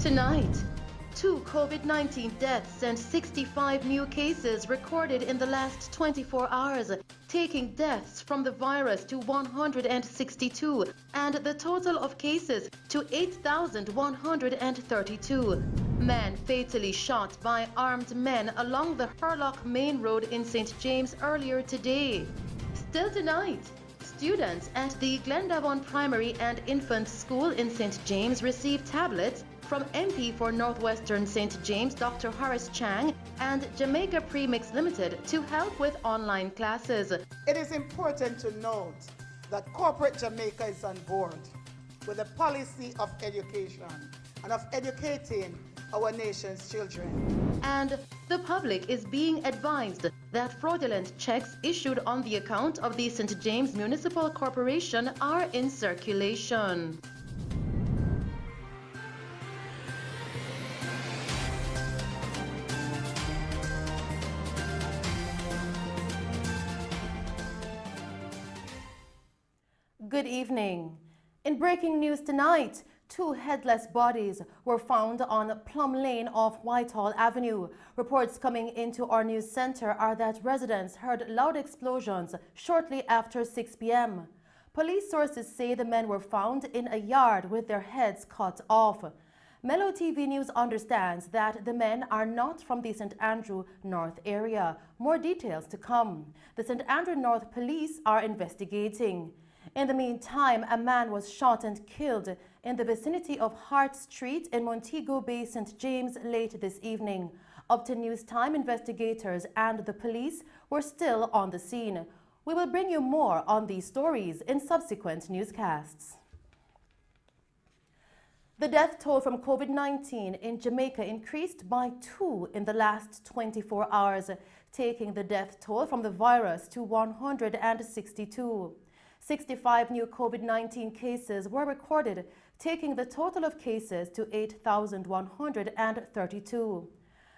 Tonight, 2 COVID-19 deaths and 65 new cases recorded in the last 24 hours, taking deaths from the virus to 162 and the total of cases to 8,132. Man fatally shot by armed men along the Hurlock Main Road in St. James earlier today. Still tonight, students at the Glendavon Primary and Infant School in St. James received tablets from MP for Northwestern St. James Dr. Horace Chang and Jamaica Premix Limited to help with online classes. It is important to note that corporate Jamaica is on board with the policy of education and of educating our nation's children. And the public is being advised that fraudulent checks issued on the account of the St. James Municipal Corporation are in circulation. Good evening. In breaking news tonight, 2 headless bodies were found on Plum Lane off Whitehall Avenue. Reports coming into our news center are that residents heard loud explosions shortly after 6 p.m. Police sources say the men were found in a yard with their heads cut off. Mello TV News understands that the men are not from the St. Andrew North area. More details to come. The St. Andrew North police are investigating. In the meantime, a man was shot and killed in the vicinity of Hart Street in Montego Bay, St. James late this evening. Up to news time, investigators and the police were still on the scene. We will bring you more on these stories in subsequent newscasts. The death toll from COVID-19 in Jamaica increased by 2 in the last 24 hours, taking the death toll from the virus to 162. 65 new COVID-19 cases were recorded, taking the total of cases to 8,132.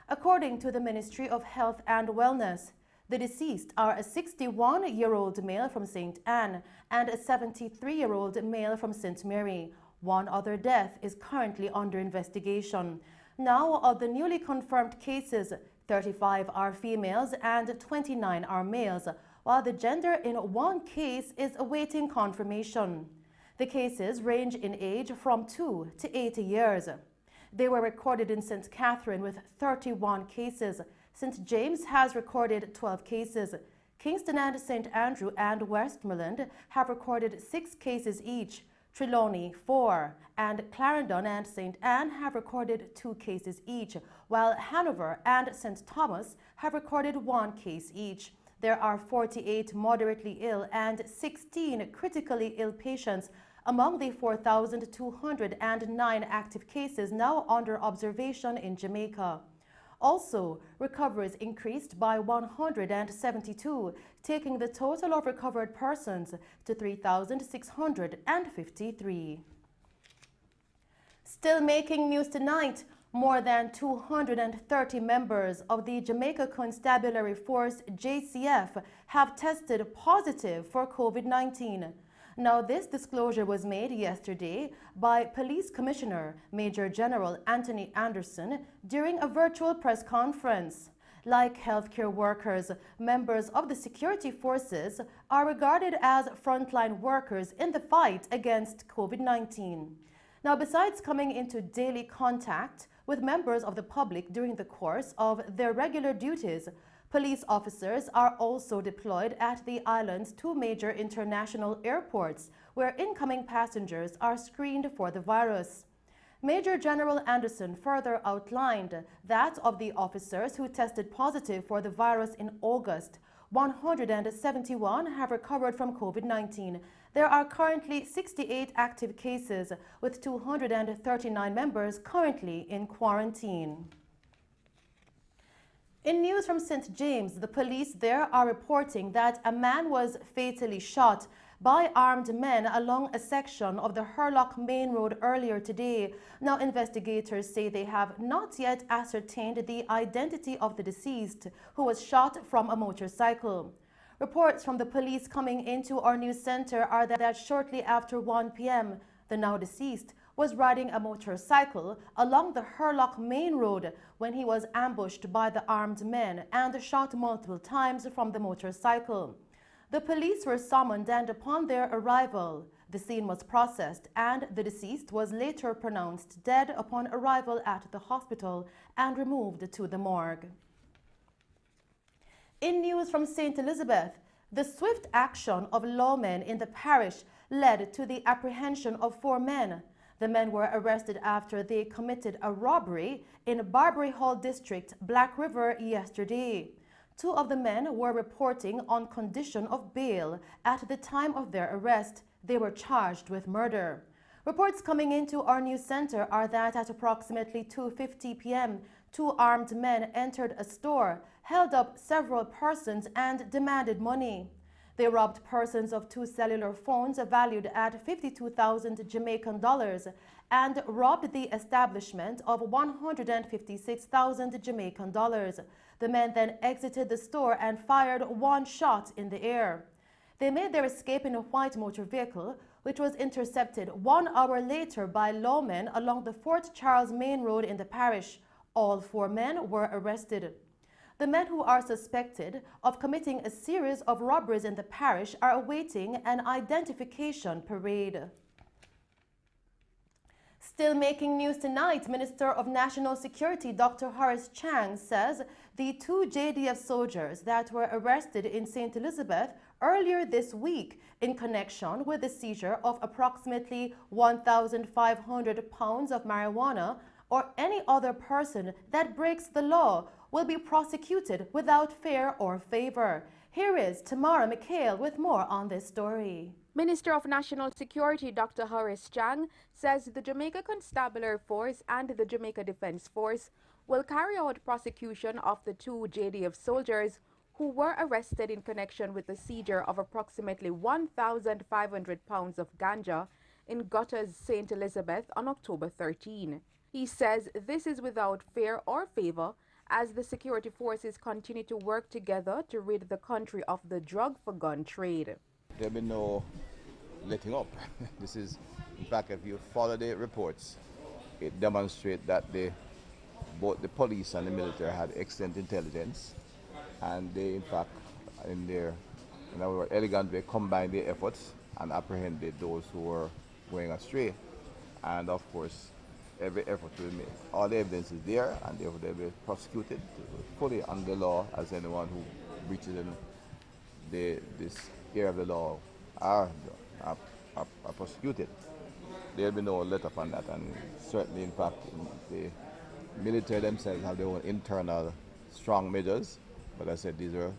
According to the Ministry of Health and Wellness, the deceased are a 61-year-old male from St. Anne and a 73-year-old male from St. Mary. One other death is currently under investigation. Now, of the newly confirmed cases, 35 are females and 29 are males, while the gender in one case is awaiting confirmation. The cases range in age from 2 to 80 years. They were recorded in St. Catherine with 31 cases. St. James has recorded 12 cases. Kingston and St. Andrew and Westmoreland have recorded 6 cases each. Trelawney 4, and Clarendon and St. Anne have recorded 2 cases each, while Hanover and St. Thomas have recorded 1 case each. There are 48 moderately ill and 16 critically ill patients among the 4,209 active cases now under observation in Jamaica. Also, recoveries increased by 172, taking the total of recovered persons to 3,653. Still making news tonight, more than 230 members of the Jamaica Constabulary Force JCF have tested positive for COVID-19. Now, this disclosure was made yesterday by Police Commissioner Major General Anthony Anderson during a virtual press conference. Like healthcare workers, members of the security forces are regarded as frontline workers in the fight against COVID-19. Now, besides coming into daily contact with members of the public during the course of their regular duties, police officers are also deployed at the island's 2 major international airports, where incoming passengers are screened for the virus. Major General Anderson further outlined that of the officers who tested positive for the virus in August, 171 have recovered from COVID-19. There are currently 68 active cases, with 239 members currently in quarantine. In news from St. James, the police there are reporting that a man was fatally shot by armed men along a section of the Hurlock Main Road earlier today. Now, investigators say they have not yet ascertained the identity of the deceased, who was shot from a motorcycle. Reports from the police coming into our news center are that shortly after 1 p.m., the now deceased was riding a motorcycle along the Hurlock Main Road when he was ambushed by the armed men and shot multiple times from the motorcycle. The police were summoned, and upon their arrival, the scene was processed and the deceased was later pronounced dead upon arrival at the hospital and removed to the morgue. In news from St. Elizabeth, the swift action of lawmen in the parish led to the apprehension of 4 men. The men were arrested after they committed a robbery in Barbary Hall District, Black River, yesterday. 2 of the men were reporting on condition of bail at the time of their arrest. They were charged with murder. Reports coming into our news center are that at approximately 2:50 p.m., 2 armed men entered a store, held up several persons, and demanded money. They robbed persons of 2 cellular phones valued at 52,000 Jamaican dollars and robbed the establishment of 156,000 Jamaican dollars. The men then exited the store and fired 1 shot in the air. They made their escape in a white motor vehicle, which was intercepted 1 hour later by lawmen along the Fort Charles Main Road in the parish. All 4 men were arrested. The men who are suspected of committing a series of robberies in the parish are awaiting an identification parade. Still making news tonight, Minister of National Security Dr. Horace Chang says the 2 JDF soldiers that were arrested in St. Elizabeth earlier this week in connection with the seizure of approximately 1,500 pounds of marijuana or any other person that breaks the law will be prosecuted without fear or favor. Here is Tamara McHale with more on this story. Minister of National Security Dr. Horace Chang says the Jamaica Constabulary Force and the Jamaica Defense Force will carry out prosecution of the 2 JDF soldiers who were arrested in connection with the seizure of approximately 1,500 pounds of ganja in Gutters, St. Elizabeth on October 13. He says this is without fear or favor as the security forces continue to work together to rid the country of the drug-for-gun trade. There will be no letting up. This is, in fact, if you follow the reports, it demonstrates that both the police and the military had excellent intelligence, and they, in fact, in our elegant way, combined their efforts and apprehended those who were going astray. And of course, every effort will be made. All the evidence is there, and therefore they will be prosecuted fully under the law, as anyone who breaches in this area of the law are prosecuted. There will be no let up on that, and certainly, in fact, the military themselves have their own internal strong measures, but as I said, these are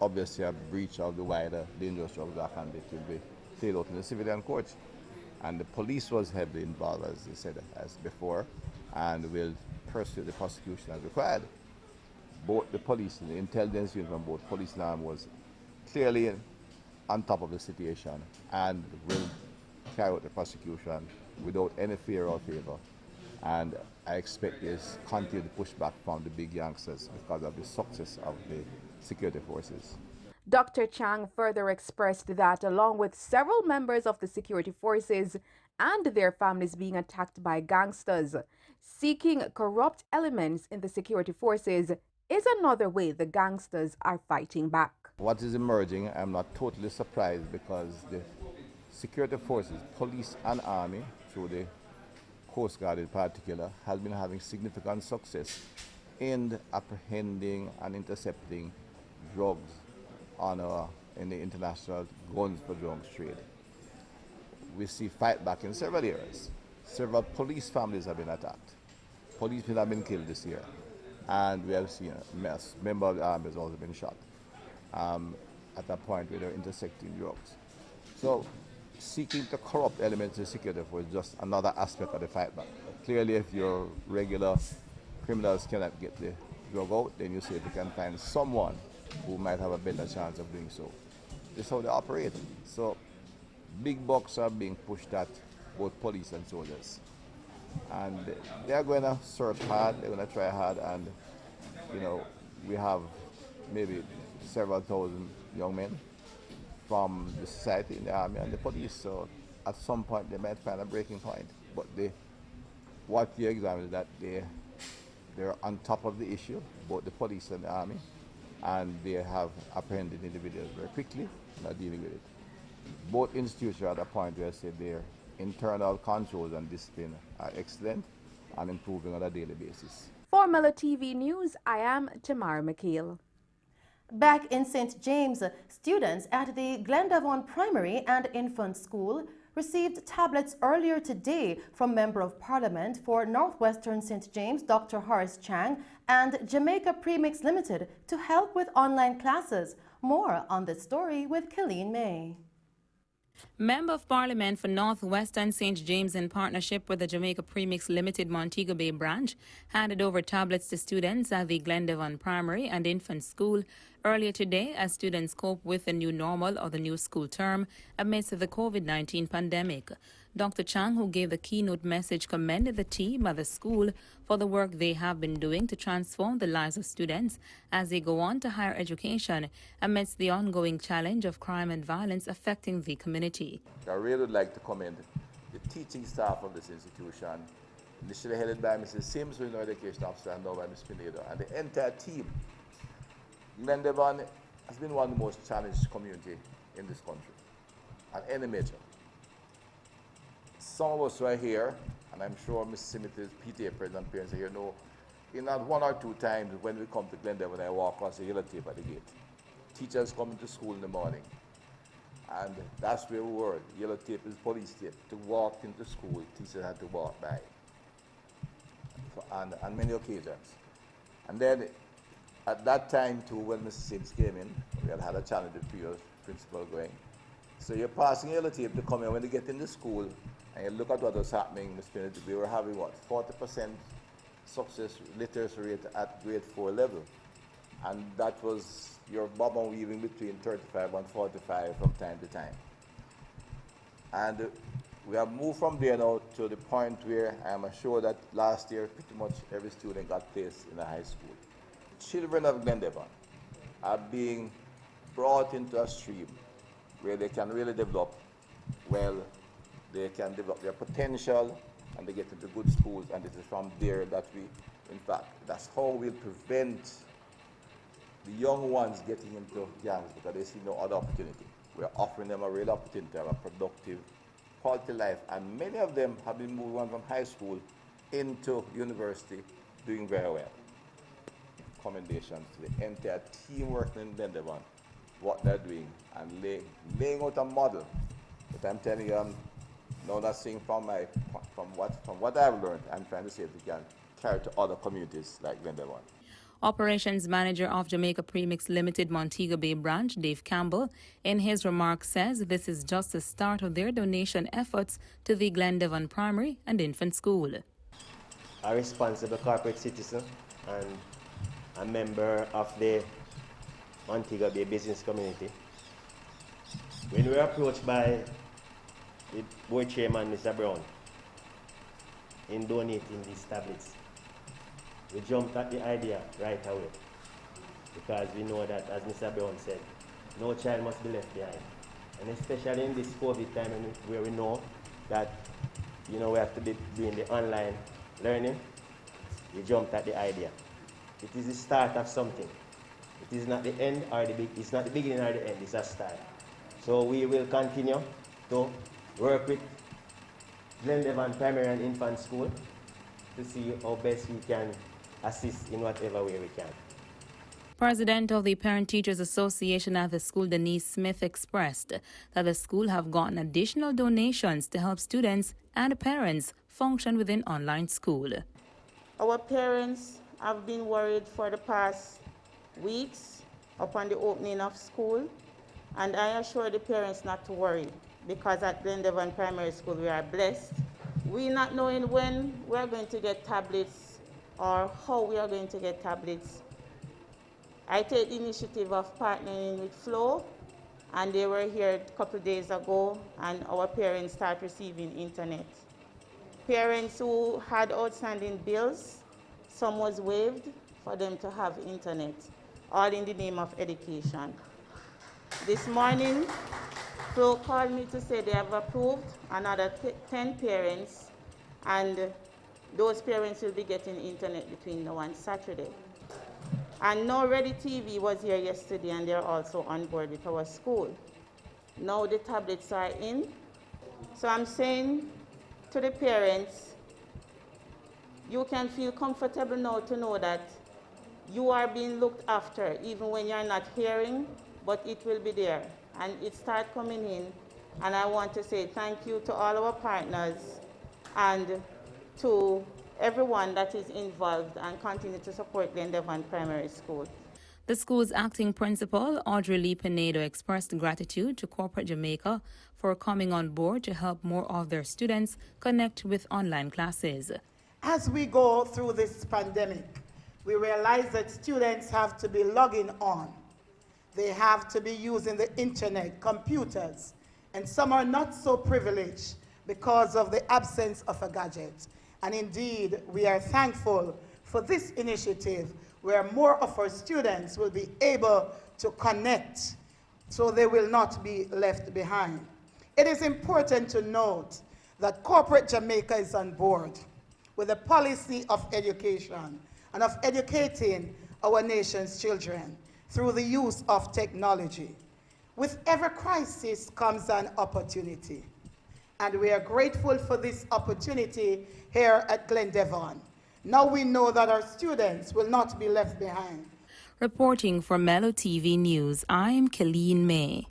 obviously a breach of the wider dangerous drugs act, and it will be played out in the civilian courts. And the police was heavily involved, as they said, as before, and will pursue the prosecution as required. Both the police and the intelligence unit from both police and army was clearly on top of the situation and will carry out the prosecution without any fear or favor. And I expect this continued pushback from the big youngsters because of the success of the security forces. Dr. Chang further expressed that along with several members of the security forces and their families being attacked by gangsters, seeking corrupt elements in the security forces is another way the gangsters are fighting back. What is emerging, I'm not totally surprised, because the security forces, police and army, through the Coast Guard in particular, has been having significant success in apprehending and intercepting drugs in the international guns for drugs trade. We see fight back in several areas. Several police families have been attacked. Police people have been killed this year. And we have seen a member of the army has also been shot at that point where they're intersecting drugs. So seeking to corrupt elements of security force is just another aspect of the fight back. Clearly, if your regular criminals cannot get the drug out, then you say if you can find someone who might have a better chance of doing so. This is how they operate. So big bucks are being pushed at both police and soldiers. And they are going to search hard, they're going to try hard, and we have maybe several thousand young men from the society, the army and the police. So at some point they might find a breaking point. But what you examine is that they're on top of the issue, both the police and the army, and they have apprehended individuals very quickly and are dealing with it. Both institutions are at a point where I say their internal controls and discipline are excellent and improving on a daily basis. For Mello TV News, I am Tamara McKeel. Back in St. James, students at the Glendavon Primary and Infant School received tablets earlier today from Member of Parliament for Northwestern St. James, Dr. Horace Chang, and Jamaica Premix Limited to help with online classes. More on this story with Killeen May. Member of Parliament for Northwestern St. James, in partnership with the Jamaica Premix Limited Montego Bay branch, handed over tablets to students at the Glendavon Primary and Infant School earlier today as students cope with the new normal or the new school term amidst the COVID-19 pandemic. Dr. Chang, who gave the keynote message, commended the team at the school for the work they have been doing to transform the lives of students as they go on to higher education amidst the ongoing challenge of crime and violence affecting the community. I really would like to commend the teaching staff of this institution, initially headed by Mrs. Sims, who is our education officer, and now by Ms. Pinedo, and the entire team. Glendavon has been one of the most challenged community in this country, and any major. Some of us who are here, and I'm sure Ms. Simmons' PTA president and parents are here, know, in that one or two times when we come to Glendavon, I walk across the yellow tape at the gate. Teachers coming to school in the morning, and that's where we were. Yellow tape is police tape. To walk into school, teachers had to walk by, on many occasions. And then at that time too, when Mrs. Sims came in, we had a challenge with previous principal going. So you're passing yellow tape to come in when you get into school, and you look at what was happening, Ms. Pinedo, we were having what, 40% success literacy rate at grade 4 level. And that was your bob and weaving between 35 and 45 from time to time. And we have moved from there now to the point where I'm assured that last year pretty much every student got placed in a high school. Children of Glendavon are being brought into a stream where they can really develop well, they can develop their potential, and they get into good schools, and it is from there that we, in fact, that's how we'll prevent the young ones getting into gangs, because they see no other opportunity. We're offering them a real opportunity to have a productive, quality life, and many of them have been moving on from high school into university, doing very well. Commendations to the entire team working in Glendavon, what they're doing, and laying out a model. But I'm telling you, I'm not saying from what I've learned, I'm trying to say that we can carry to other communities like Glendavon. Operations Manager of Jamaica Premix Limited Montego Bay branch, Dave Campbell, in his remarks says this is just the start of their donation efforts to the Glendavon Primary and Infant School. A responsible corporate citizen and a member of the Montego Bay business community. When we were approached by the board chairman, Mr. Brown, in donating these tablets, we jumped at the idea right away, because we know that, as Mr. Brown said, no child must be left behind. And especially in this COVID time where we know that, we have to be doing the online learning, we jumped at the idea. It is the start of something. It is not the end or it's not the beginning or the end, it's a start. So we will continue to work with Glendavon Primary and Infant School to see how best we can assist in whatever way we can. President of the Parent Teachers Association at the school, Denise Smith, expressed that the school have gotten additional donations to help students and parents function within online school. Our parents have been worried for the past weeks upon the opening of school, and I assure the parents not to worry, because at Glendavon Primary School we are blessed. We're not knowing when we're going to get tablets or how we are going to get tablets. I take the initiative of partnering with Flow, and they were here a couple of days ago, and our parents start receiving internet. Parents who had outstanding bills, some was waived for them to have internet, all in the name of education. This morning, Flow called me to say they have approved another 10 parents and those parents will be getting internet between now and Saturday. And now Ready TV was here yesterday, and they're also on board with our school. Now the tablets are in. So I'm saying to the parents, you can feel comfortable now to know that you are being looked after, even when you're not hearing, but it will be there. And it starts coming in. And I want to say thank you to all our partners and to everyone that is involved and continue to support Glendevon Primary School. The school's acting principal, Audrey Lee Pinedo, expressed gratitude to Corporate Jamaica for coming on board to help more of their students connect with online classes. As we go through this pandemic, we realize that students have to be logging on. They have to be using the internet, computers, and some are not so privileged because of the absence of a gadget. And indeed, we are thankful for this initiative where more of our students will be able to connect so they will not be left behind. It is important to note that Corporate Jamaica is on board with a policy of education and of educating our nation's children through the use of technology. With every crisis comes an opportunity, and we are grateful for this opportunity here at Glendevon. Now we know that our students will not be left behind. Reporting for Mello TV News, I'm Colleen May.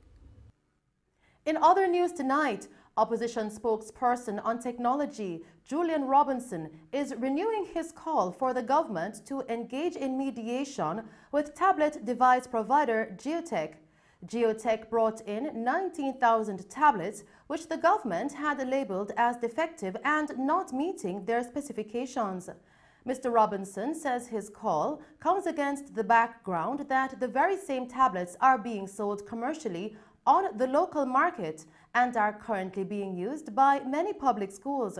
In other news tonight, opposition spokesperson on technology, Julian Robinson, is renewing his call for the government to engage in mediation with tablet device provider Geotech. Geotech brought in 19,000 tablets, which the government had labeled as defective and not meeting their specifications. Mr. Robinson says his call comes against the background that the very same tablets are being sold commercially on the local market and are currently being used by many public schools.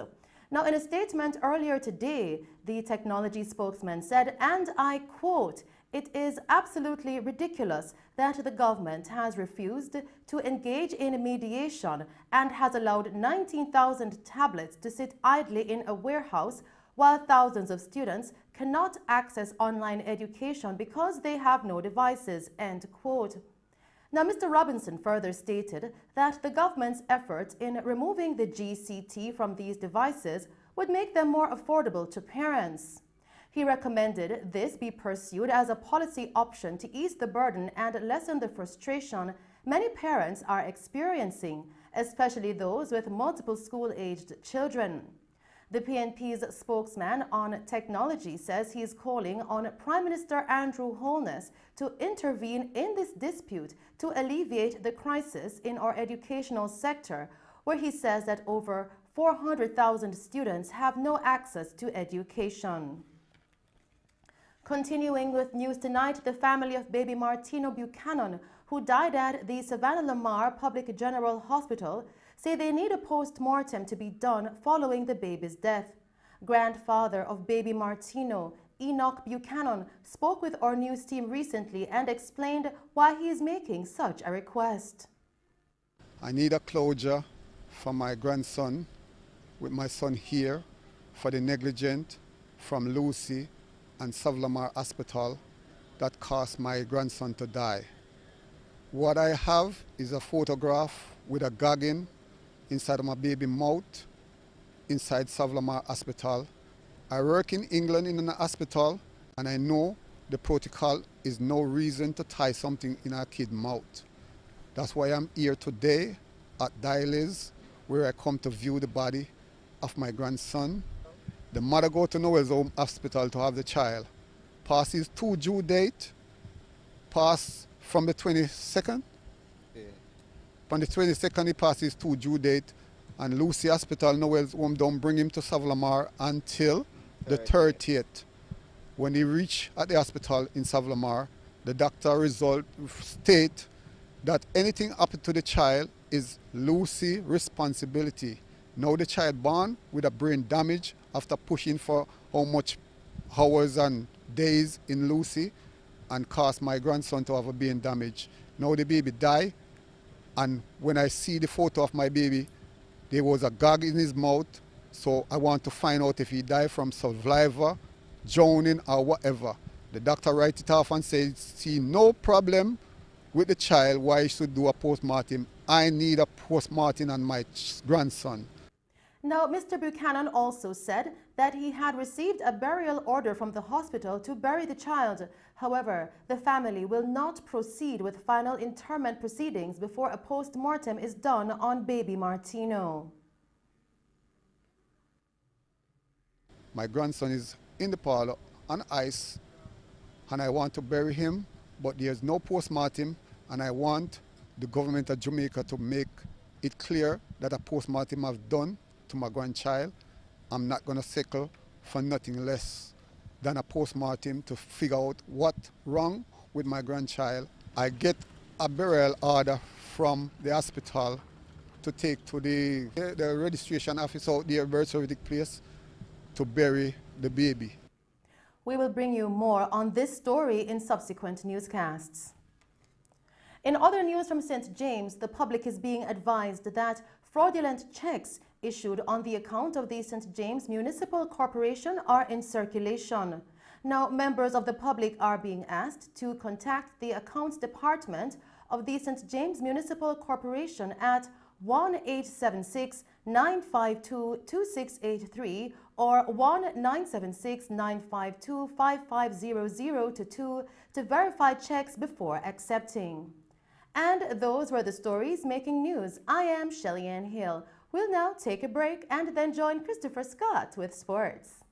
Now, in a statement earlier today, the technology spokesman said, and I quote, "It is absolutely ridiculous that the government has refused to engage in mediation and has allowed 19,000 tablets to sit idly in a warehouse while thousands of students cannot access online education because they have no devices," end quote. Now, Mr. Robinson further stated that the government's efforts in removing the GCT from these devices would make them more affordable to parents. He recommended this be pursued as a policy option to ease the burden and lessen the frustration many parents are experiencing, especially those with multiple school-aged children. The PNP's spokesman on technology says he is calling on Prime Minister Andrew Holness to intervene in this dispute to alleviate the crisis in our educational sector, where he says that over 400,000 students have no access to education. Continuing with news tonight, the family of baby Martino Buchanan, who died at the Savannah Lamar Public General Hospital, say they need a post-mortem to be done following the baby's death. Grandfather of baby Martino, Enoch Buchanan, spoke with our news team recently and explained why he is making such a request. I need a closure for my grandson, with my son here, for the negligent from Lucy and Savlamar Hospital that caused my grandson to die. What I have is a photograph with a gagging inside of my baby mouth, inside Savlamar Hospital. I work in England in an hospital, and I know the protocol is no reason to tie something in a kid's mouth. That's why I'm here today at Dialysis, where I come to view the body of my grandson. The mother go to Noel's Home Hospital to have the child. Past his due date, passed from the 22nd. On the 22nd, he passed his due date, and Lucy Hospital, Noel's Home, don't bring him to Savlamar until the 30th. When he reached at the hospital in Savlamar, the doctor result state that anything happened to the child is Lucy responsibility. Now the child born with a brain damage after pushing for how much hours and days in Lucy and caused my grandson to have a brain damage. Now the baby died, and when I see the photo of my baby, there was a gag in his mouth So I want to find out if he died from saliva, drowning or whatever. The doctor writes it off and says, see no problem with the child, why he should do a post-mortem. I need a post-mortem on my grandson. Now, Mr. Buchanan also said that he had received a burial order from the hospital to bury the child. However, the family will not proceed with final interment proceedings before a post-mortem is done on baby Martino. My grandson is in the parlor on ice, and I want to bury him, but there's no post-mortem, and I want the government of Jamaica to make it clear that a post-mortem I've done to my grandchild. I'm not going to settle for nothing less than a post-mortem to figure out what's wrong with my grandchild. I get a burial order from the hospital to take to the registration office out there, birth certificate place, to bury the baby. We will bring you more on this story in subsequent newscasts. In other news from St. James, the public is being advised that fraudulent checks issued on the account of the St. James Municipal Corporation are in circulation. Now, members of the public are being asked to contact the Accounts Department of the St. James Municipal Corporation at 1-876-952-2683 or 1-976-952-5500 to verify checks before accepting. And those were the stories making news. I am Shelly Ann Hill. We'll now take a break and then join Christopher Scott with sports.